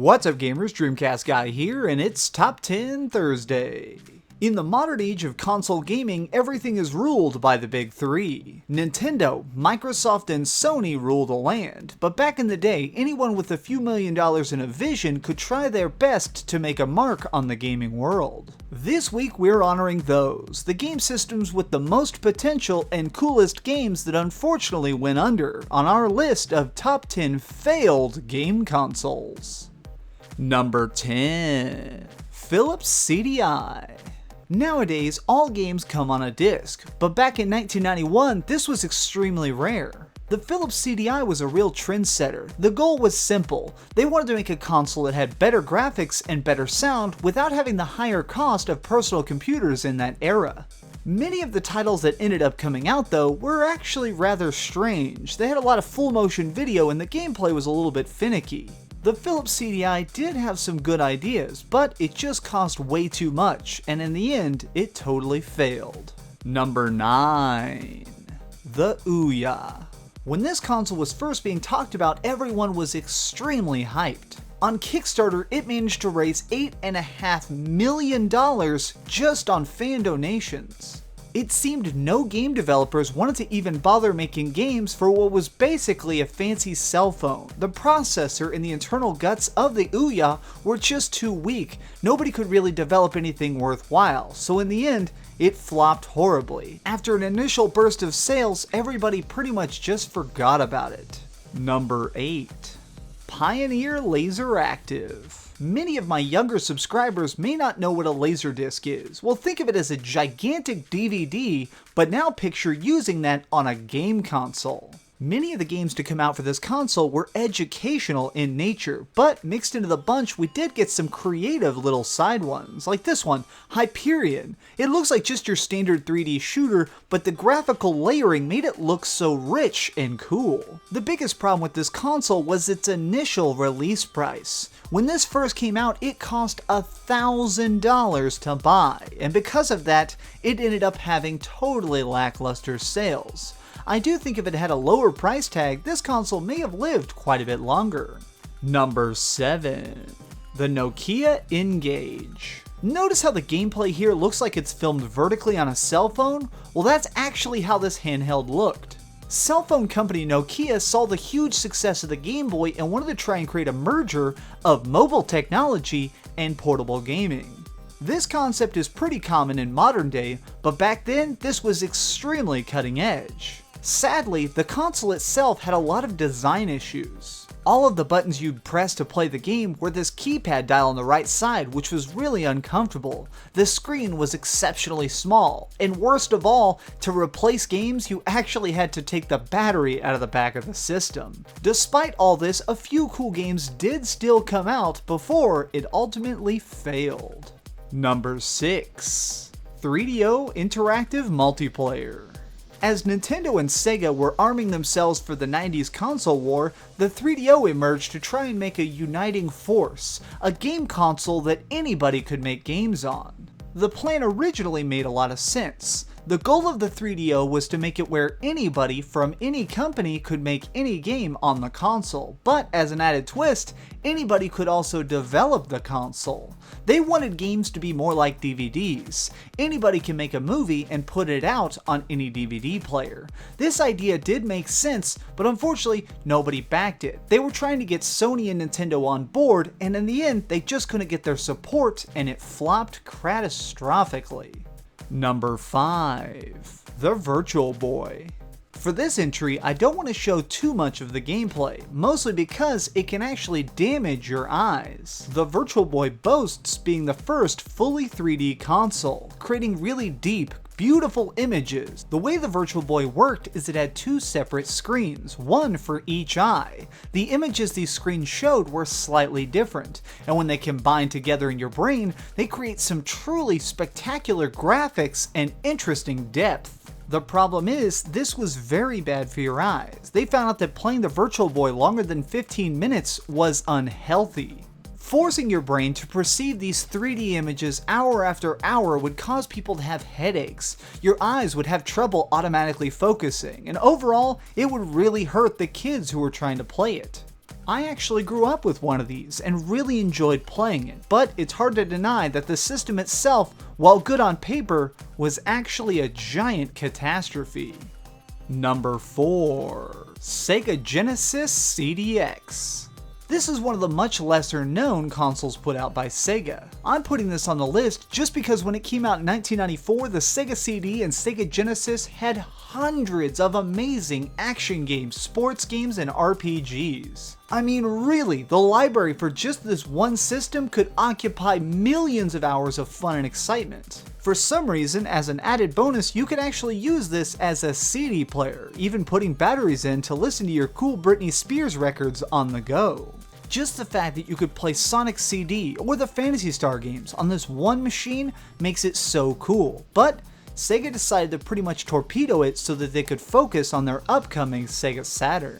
What's up gamers, DreamcastGuy here, and it's Top 10 Thursday. In the modern age of console gaming, everything is ruled by the big three. Nintendo, Microsoft, and Sony rule the land, but back in the day, anyone with a few $1,000,000 in a vision could try their best to make a mark on the gaming world. This week we're honoring those, the game systems with the most potential and coolest games that unfortunately went under, on our list of top 10 failed game consoles. Number 10. Philips CDI. Nowadays, all games come on a disc, but back in 1991, this was extremely rare. The Philips CDI was a real trendsetter. The goal was simple. They wanted to make a console that had better graphics and better sound without having the higher cost of personal computers in that era. Many of the titles that ended up coming out though were actually rather strange. They had a lot of full motion video and the gameplay was a little bit finicky. The Philips CDI did have some good ideas, but it just cost way too much, and in the end, it totally failed. Number 9. The Ouya. When this console was first being talked about, everyone was extremely hyped. On Kickstarter, it managed to raise $8.5 million just on fan donations. It seemed no game developers wanted to even bother making games for what was basically a fancy cell phone. The processor and the internal guts of the Ouya were just too weak. Nobody could really develop anything worthwhile, so in the end, it flopped horribly. After an initial burst of sales, everybody pretty much just forgot about it. Number 8. Pioneer LaserActive. Many of my younger subscribers may not know what a Laserdisc is. Well, think of it as a gigantic DVD, but now picture using that on a game console. Many of the games to come out for this console were educational in nature, but mixed into the bunch we did get some creative little side ones, like this one, Hyperion. It looks like just your standard 3D shooter, but the graphical layering made it look so rich and cool. The biggest problem with this console was its initial release price. When this first came out, it cost $1,000 to buy, and because of that, it ended up having totally lackluster sales. I do think if it had a lower price tag, this console may have lived quite a bit longer. Number 7. The Nokia N-Gage. Notice how the gameplay here looks like it's filmed vertically on a cell phone? Well, that's actually how this handheld looked. Cell phone company Nokia saw the huge success of the Game Boy and wanted to try and create a merger of mobile technology and portable gaming. This concept is pretty common in modern day, but back then this was extremely cutting edge. Sadly, the console itself had a lot of design issues. All of the buttons you'd press to play the game were this keypad dial on the right side, which was really uncomfortable. The screen was exceptionally small, and worst of all, to replace games you actually had to take the battery out of the back of the system. Despite all this, a few cool games did still come out before it ultimately failed. Number 6. 3DO Interactive Multiplayer. As Nintendo and Sega were arming themselves for the 90s console war, the 3DO emerged to try and make a uniting force, a game console that anybody could make games on. The plan originally made a lot of sense. The goal of the 3DO was to make it where anybody from any company could make any game on the console, but as an added twist, anybody could also develop the console. They wanted games to be more like DVDs. Anybody can make a movie and put it out on any DVD player. This idea did make sense, but unfortunately, nobody backed it. They were trying to get Sony and Nintendo on board, and in the end, they just couldn't get their support, and it flopped catastrophically. Number 5. The Virtual Boy. For this entry, I don't want to show too much of the gameplay, mostly because it can actually damage your eyes. The Virtual Boy boasts being the first fully 3D console, creating really deep, beautiful images. The way the Virtual Boy worked is it had two separate screens, one for each eye. The images these screens showed were slightly different, and when they combine together in your brain, they create some truly spectacular graphics and interesting depth. The problem is, this was very bad for your eyes. They found out that playing the Virtual Boy longer than 15 minutes was unhealthy. Forcing your brain to perceive these 3D images hour after hour would cause people to have headaches. Your eyes would have trouble automatically focusing, and overall, it would really hurt the kids who were trying to play it. I actually grew up with one of these and really enjoyed playing it, but it's hard to deny that the system itself, while good on paper, was actually a giant catastrophe. Number 4. Sega Genesis CDX. This is one of the much lesser known consoles put out by Sega. I'm putting this on the list just because when it came out in 1994, the Sega CD and Sega Genesis had hundreds of amazing action games, sports games, and RPGs. I mean, really, the library for just this one system could occupy millions of hours of fun and excitement. For some reason, as an added bonus, you could actually use this as a CD player, even putting batteries in to listen to your cool Britney Spears records on the go. Just the fact that you could play Sonic CD or the Phantasy Star games on this one machine makes it so cool, but Sega decided to pretty much torpedo it so that they could focus on their upcoming Sega Saturn.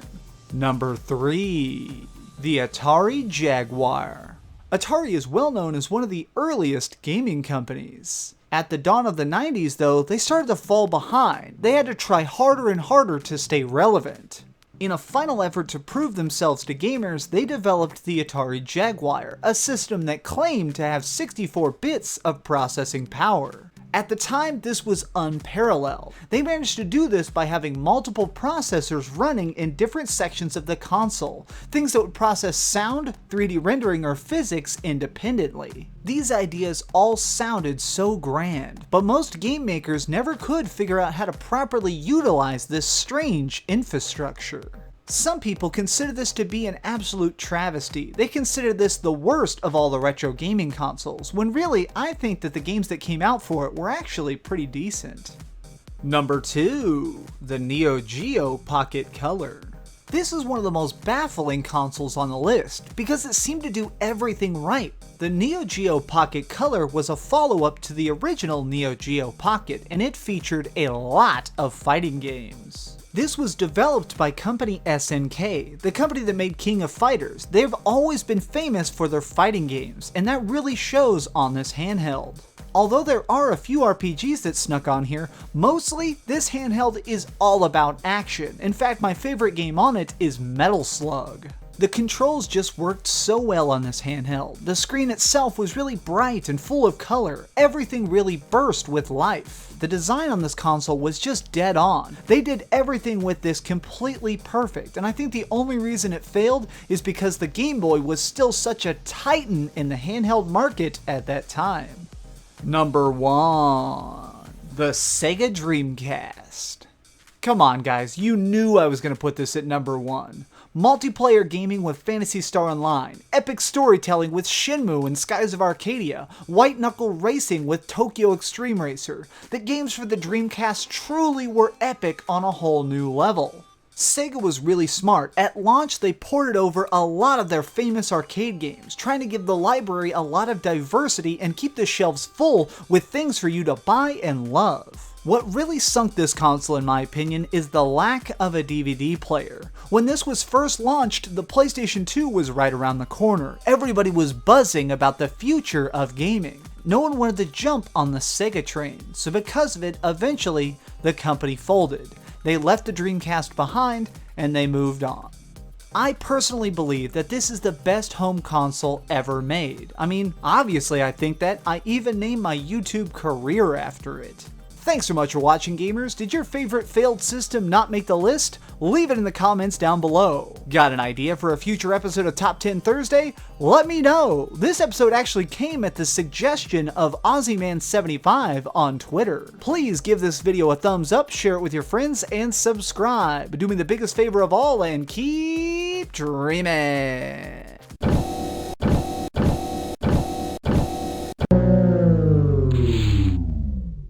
Number 3. The Atari Jaguar. Atari is well known as one of the earliest gaming companies. At the dawn of the 90s though, they started to fall behind. They had to try harder and harder to stay relevant. In a final effort to prove themselves to gamers, they developed the Atari Jaguar, a system that claimed to have 64 bits of processing power. At the time, this was unparalleled. They managed to do this by having multiple processors running in different sections of the console, things that would process sound, 3D rendering, or physics independently. These ideas all sounded so grand, but most game makers never could figure out how to properly utilize this strange infrastructure. Some people consider this to be an absolute travesty. They consider this the worst of all the retro gaming consoles, when really I think that the games that came out for it were actually pretty decent. Number 2. The Geo Pocket Color. This is one of the most baffling consoles on the list, because it seemed to do everything right. The Geo Pocket Color was a follow-up to the original Geo Pocket, and it featured a lot of fighting games. This was developed by company SNK, the company that made King of Fighters. They've always been famous for their fighting games, and that really shows on this handheld. Although there are a few RPGs that snuck on here, mostly this handheld is all about action. In fact, my favorite game on it is Metal Slug. The controls just worked so well on this handheld. The screen itself was really bright and full of color. Everything really burst with life. The design on this console was just dead on. They did everything with this completely perfect, and I think the only reason it failed is because the Game Boy was still such a titan in the handheld market at that time. Number 1. The Sega Dreamcast. Come on guys, you knew I was going to put this at number 1. Multiplayer gaming with Phantasy Star Online, epic storytelling with Shenmue and Skies of Arcadia, white knuckle racing with Tokyo Extreme Racer. The games for the Dreamcast truly were epic on a whole new level. Sega was really smart. At launch, they ported over a lot of their famous arcade games, trying to give the library a lot of diversity and keep the shelves full with things for you to buy and love. What really sunk this console, in my opinion, is the lack of a DVD player. When this was first launched, the PlayStation 2 was right around the corner. Everybody was buzzing about the future of gaming. No one wanted to jump on the Sega train, so because of it, eventually, the company folded. They left the Dreamcast behind, and they moved on. I personally believe that this is the best home console ever made. I mean, obviously I think that. I even named my YouTube career after it. Thanks so much for watching, gamers. Did your favorite failed system not make the list? Leave it in the comments down below. Got an idea for a future episode of Top 10 Thursday? Let me know. This episode actually came at the suggestion of AussieMan75 on Twitter. Please give this video a thumbs up, share it with your friends, and subscribe. Do me the biggest favor of all and keep dreaming.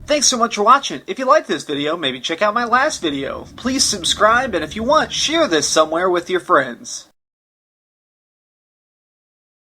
Thanks so much for watching. If you liked this video, maybe check out my last video. Please subscribe, and if you want, share this somewhere with your friends.